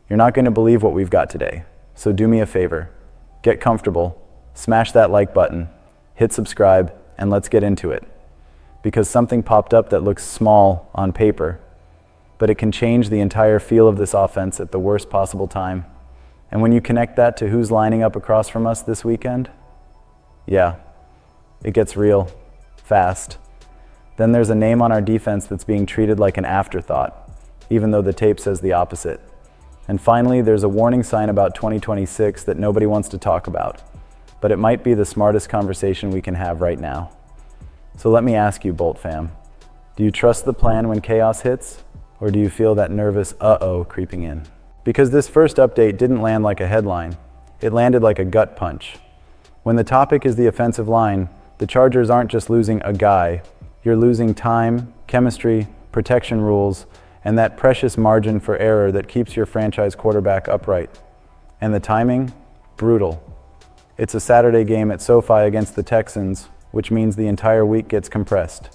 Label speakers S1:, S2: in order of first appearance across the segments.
S1: You're not going to believe what we've got today. So do me a favor. Get comfortable, smash that like button, hit subscribe, and let's get into it. Because something popped up that looks small on paper, but it can change the entire feel of this offense at the worst possible time. And when you connect that to who's lining up across from us this weekend, yeah, it gets real, fast. Then there's a name on our defense that's being treated like an afterthought, even though the tape says the opposite. And finally, there's a warning sign about 2026 that nobody wants to talk about, but it might be the smartest conversation we can have right now. So let me ask you, Bolt fam, do you trust the plan when chaos hits, or do you feel that nervous uh-oh creeping in? Because this first update didn't land like a headline, it landed like a gut punch. When the topic is the offensive line, the Chargers aren't just losing a guy, you're losing time, chemistry, protection rules, and that precious margin for error that keeps your franchise quarterback upright. And the timing? Brutal. It's a Saturday game at SoFi against the Texans, which means the entire week gets compressed.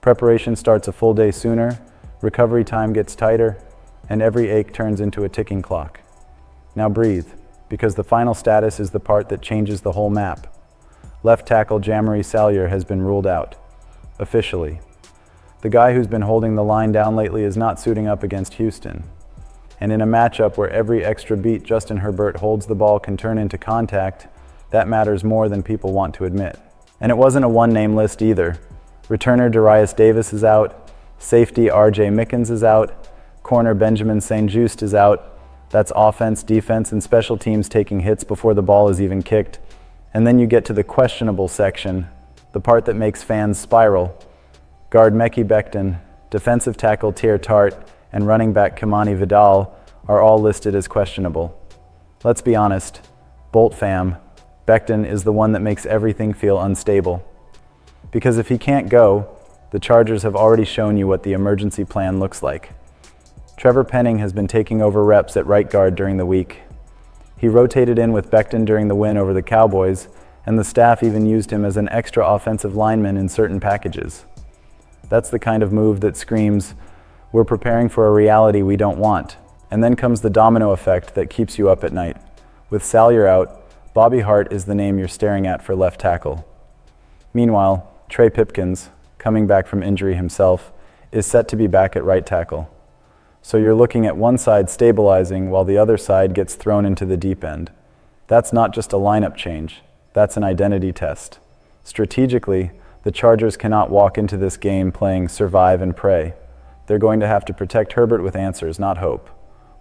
S1: Preparation starts a full day sooner, recovery time gets tighter, and every ache turns into a ticking clock. Now breathe, because the final status is the part that changes the whole map. Left tackle Jamari Salyer has been ruled out. Officially. The guy who's been holding the line down lately is not suiting up against Houston. And in a matchup where every extra beat Justin Herbert holds the ball can turn into contact, that matters more than people want to admit. And it wasn't a one-name list either. Returner Darius Davis is out, safety R.J. Mickens is out, corner Benjamin St-Juste is out. That's offense, defense, and special teams taking hits before the ball is even kicked. And then you get to the questionable section, the part that makes fans spiral. Guard Mekhi Becton, defensive tackle Tier Tart, and running back Kimani Vidal are all listed as questionable. Let's be honest, Bolt fam, Becton is the one that makes everything feel unstable. Because if he can't go, the Chargers have already shown you what the emergency plan looks like. Trevor Penning has been taking over reps at right guard during the week. He rotated in with Becton during the win over the Cowboys, and the staff even used him as an extra offensive lineman in certain packages. That's the kind of move that screams, we're preparing for a reality we don't want. And then comes the domino effect that keeps you up at night. With Salyer out, Bobby Hart is the name you're staring at for left tackle. Meanwhile, Trey Pipkins, coming back from injury himself, is set to be back at right tackle. So you're looking at one side stabilizing while the other side gets thrown into the deep end. That's not just a lineup change, that's an identity test. Strategically, the Chargers cannot walk into this game playing survive and pray. They're going to have to protect Herbert with answers, not hope.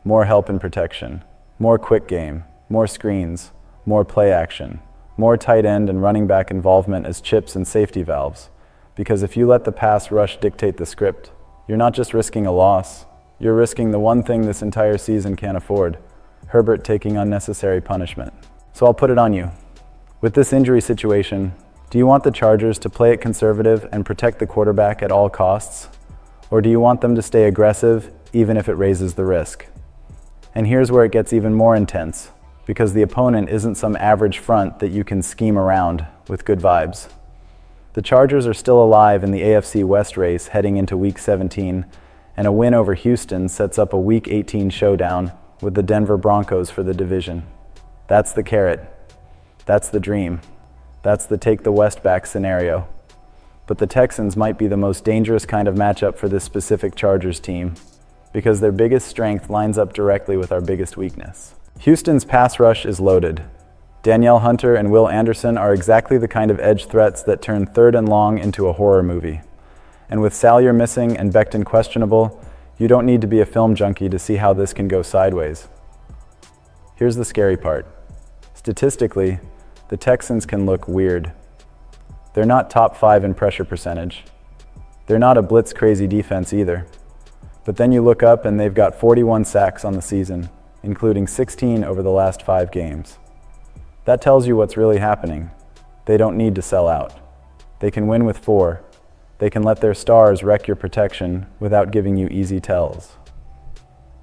S1: More help and protection, more quick game, more screens, more play action, more tight end and running back involvement as chips and safety valves. Because if you let the pass rush dictate the script, you're not just risking a loss, you're risking the one thing this entire season can't afford, Herbert taking unnecessary punishment. So I'll put it on you. With this injury situation, do you want the Chargers to play it conservative and protect the quarterback at all costs? Or do you want them to stay aggressive, even if it raises the risk? And here's where it gets even more intense, because the opponent isn't some average front that you can scheme around with good vibes. The Chargers are still alive in the AFC West race heading into Week 17, and a win over Houston sets up a Week 18 showdown with the Denver Broncos for the division. That's the carrot. That's the dream. That's the take the West back scenario. But the Texans might be the most dangerous kind of matchup for this specific Chargers team, because their biggest strength lines up directly with our biggest weakness. Houston's pass rush is loaded. Danielle Hunter and Will Anderson are exactly the kind of edge threats that turn third and long into a horror movie. And with Salyer missing and Becton questionable, you don't need to be a film junkie to see how this can go sideways. Here's the scary part. Statistically, the Texans can look weird. They're not top 5 in pressure percentage. They're not a blitz-crazy defense either. But then you look up and they've got 41 sacks on the season, including 16 over the last 5 games. That tells you what's really happening. They don't need to sell out. They can win with 4. They can let their stars wreck your protection without giving you easy tells.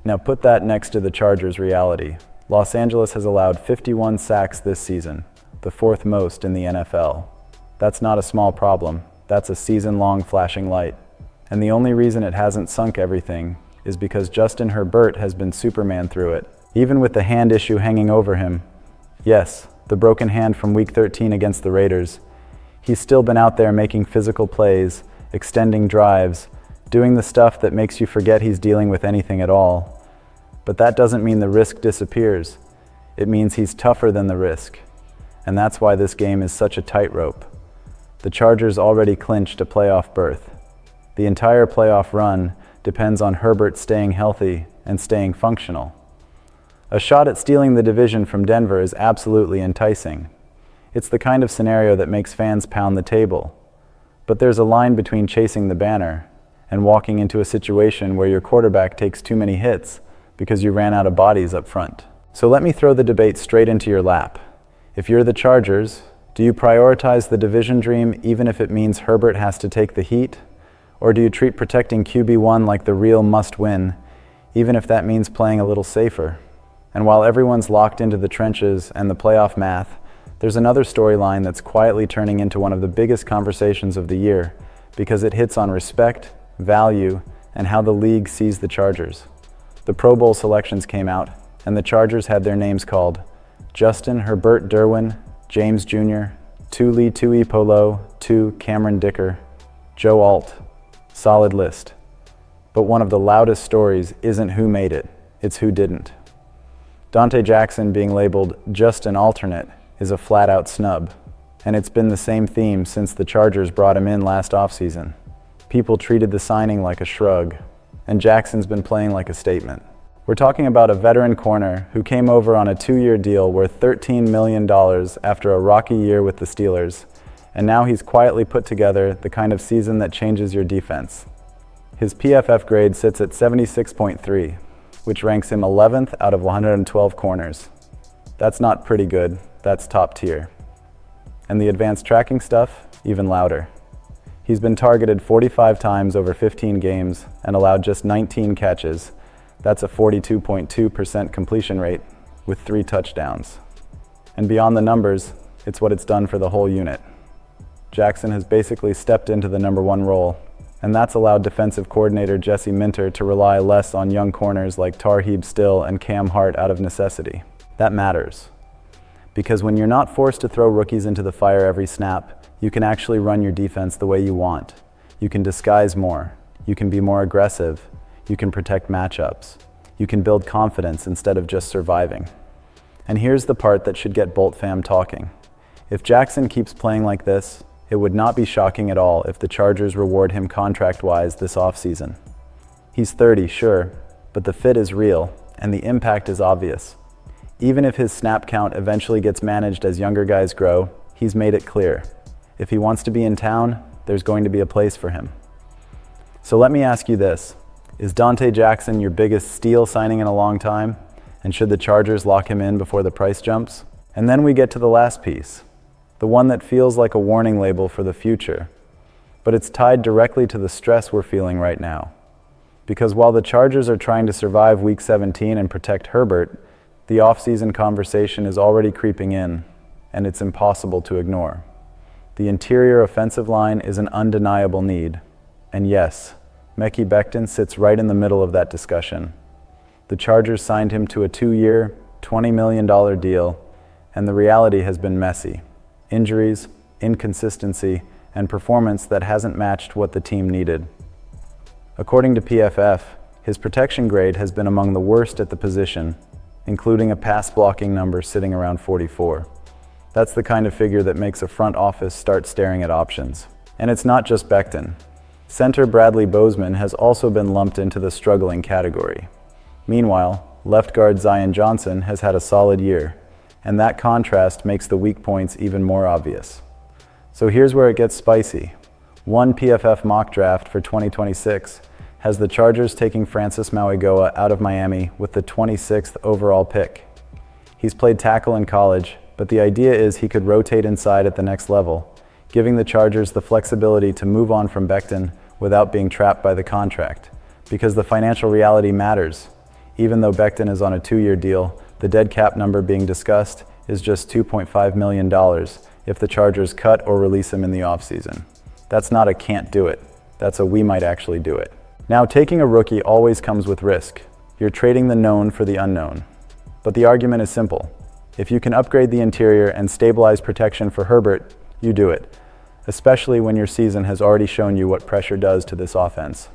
S1: Now put that next to the Chargers' reality. Los Angeles has allowed 51 sacks this season, the 4th most in the NFL. That's not a small problem. That's a season-long flashing light. And the only reason it hasn't sunk everything is because Justin Herbert has been Superman through it. even with the hand issue hanging over him. Yes, the broken hand from Week 13 against the Raiders. He's still been out there making physical plays, extending drives, doing the stuff that makes you forget he's dealing with anything at all. But that doesn't mean the risk disappears. It means he's tougher than the risk. And that's why this game is such a tightrope. The Chargers already clinched a playoff berth. The entire playoff run depends on Herbert staying healthy and staying functional. A shot at stealing the division from Denver is absolutely enticing. It's the kind of scenario that makes fans pound the table. But there's a line between chasing the banner and walking into a situation where your quarterback takes too many hits because you ran out of bodies up front. So let me throw the debate straight into your lap. If you're the Chargers, do you prioritize the division dream even if it means Herbert has to take the heat? Or do you treat protecting QB1 like the real must-win, even if that means playing a little safer? And while everyone's locked into the trenches and the playoff math, there's another storyline that's quietly turning into one of the biggest conversations of the year because it hits on respect, value, and how the league sees the Chargers. The Pro Bowl selections came out, and the Chargers had their names called: Justin Herbert Derwin, James Jr., Tuli Tuipolo, Cameron Dicker, Joe Alt. Solid list. But one of the loudest stories isn't who made it, it's who didn't. Dante Jackson being labeled just an alternate is a flat-out snub, and it's been the same theme since the Chargers brought him in last offseason. People treated the signing like a shrug, and Jackson's been playing like a statement. We're talking about a veteran corner who came over on a 2-year deal worth $13 million after a rocky year with the Steelers, and now he's quietly put together the kind of season that changes your defense. His PFF grade sits at 76.3, which ranks him 11th out of 112 corners. That's not pretty good, that's top tier. And the advanced tracking stuff, even louder. He's been targeted 45 times over 15 games and allowed just 19 catches. That's a 42.2% completion rate with 3 touchdowns. And beyond the numbers, it's what it's done for the whole unit. Jackson has basically stepped into the number 1 role, and that's allowed defensive coordinator Jesse Minter to rely less on young corners like Tarheeb Still and Cam Hart out of necessity. That matters, because when you're not forced to throw rookies into the fire every snap, you can actually run your defense the way you want. You can disguise more. You can be more aggressive. You can protect matchups. You can build confidence instead of just surviving. And here's the part that should get Bolt fam talking. If Jackson keeps playing like this, it would not be shocking at all if the Chargers reward him contract-wise this offseason. He's 30, sure, but the fit is real, and the impact is obvious. Even if his snap count eventually gets managed as younger guys grow, he's made it clear. If he wants to be in town, there's going to be a place for him. So let me ask you this. Is Dante Jackson your biggest steal signing in a long time? And should the Chargers lock him in before the price jumps? And then we get to the last piece, the one that feels like a warning label for the future. But it's tied directly to the stress we're feeling right now. Because while the Chargers are trying to survive Week 17 and protect Herbert, the offseason conversation is already creeping in, and it's impossible to ignore. The interior offensive line is an undeniable need. And yes, Mekhi Becton sits right in the middle of that discussion. The Chargers signed him to a 2-year, $20 million deal, and the reality has been messy. Injuries, inconsistency, and performance that hasn't matched what the team needed. According to PFF, his protection grade has been among the worst at the position, including a pass blocking number sitting around 44. That's the kind of figure that makes a front office start staring at options. And it's not just Becton. Center Bradley Bozeman has also been lumped into the struggling category. Meanwhile, left guard Zion Johnson has had a solid year, and that contrast makes the weak points even more obvious. So here's where it gets spicy. One PFF mock draft for 2026 has the Chargers taking Francis Mauigoa out of Miami with the 26th overall pick. He's played tackle in college, but the idea is he could rotate inside at the next level, giving the Chargers the flexibility to move on from Becton without being trapped by the contract. Because the financial reality matters. Even though Becton is on a 2-year deal, the dead cap number being discussed is just $2.5 million if the Chargers cut or release him in the offseason. That's not a can't do it. That's a we might actually do it. Now, taking a rookie always comes with risk. You're trading the known for the unknown. But the argument is simple. If you can upgrade the interior and stabilize protection for Herbert, you do it, especially when your season has already shown you what pressure does to this offense.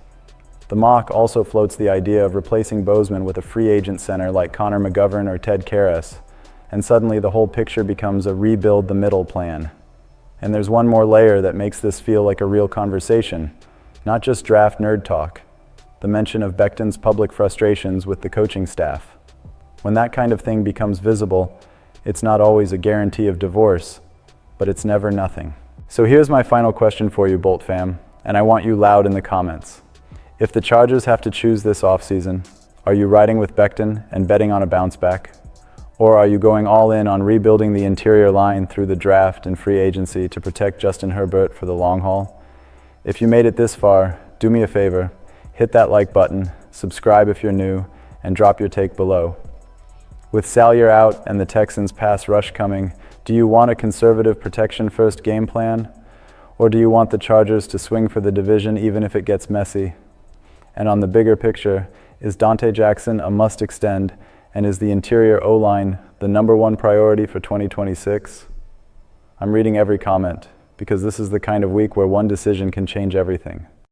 S1: The mock also floats the idea of replacing Bozeman with a free agent center like Connor McGovern or Ted Karras, and suddenly the whole picture becomes a rebuild the middle plan. And there's one more layer that makes this feel like a real conversation, not just draft nerd talk, the mention of Becton's public frustrations with the coaching staff. When that kind of thing becomes visible, it's not always a guarantee of divorce, but it's never nothing. So here's my final question for you, Bolt fam, and I want you loud in the comments. If the Chargers have to choose this offseason, are you riding with Becton and betting on a bounce back? Or are you going all in on rebuilding the interior line through the draft and free agency to protect Justin Herbert for the long haul? If you made it this far, do me a favor, hit that like button, subscribe if you're new, and drop your take below. With Salyer out and the Texans' pass rush coming, do you want a conservative protection-first game plan? Or do you want the Chargers to swing for the division even if it gets messy? And on the bigger picture, is Dante Jackson a must extend, and is the interior O-line the #1 priority for 2026? I'm reading every comment, because this is the kind of week where one decision can change everything.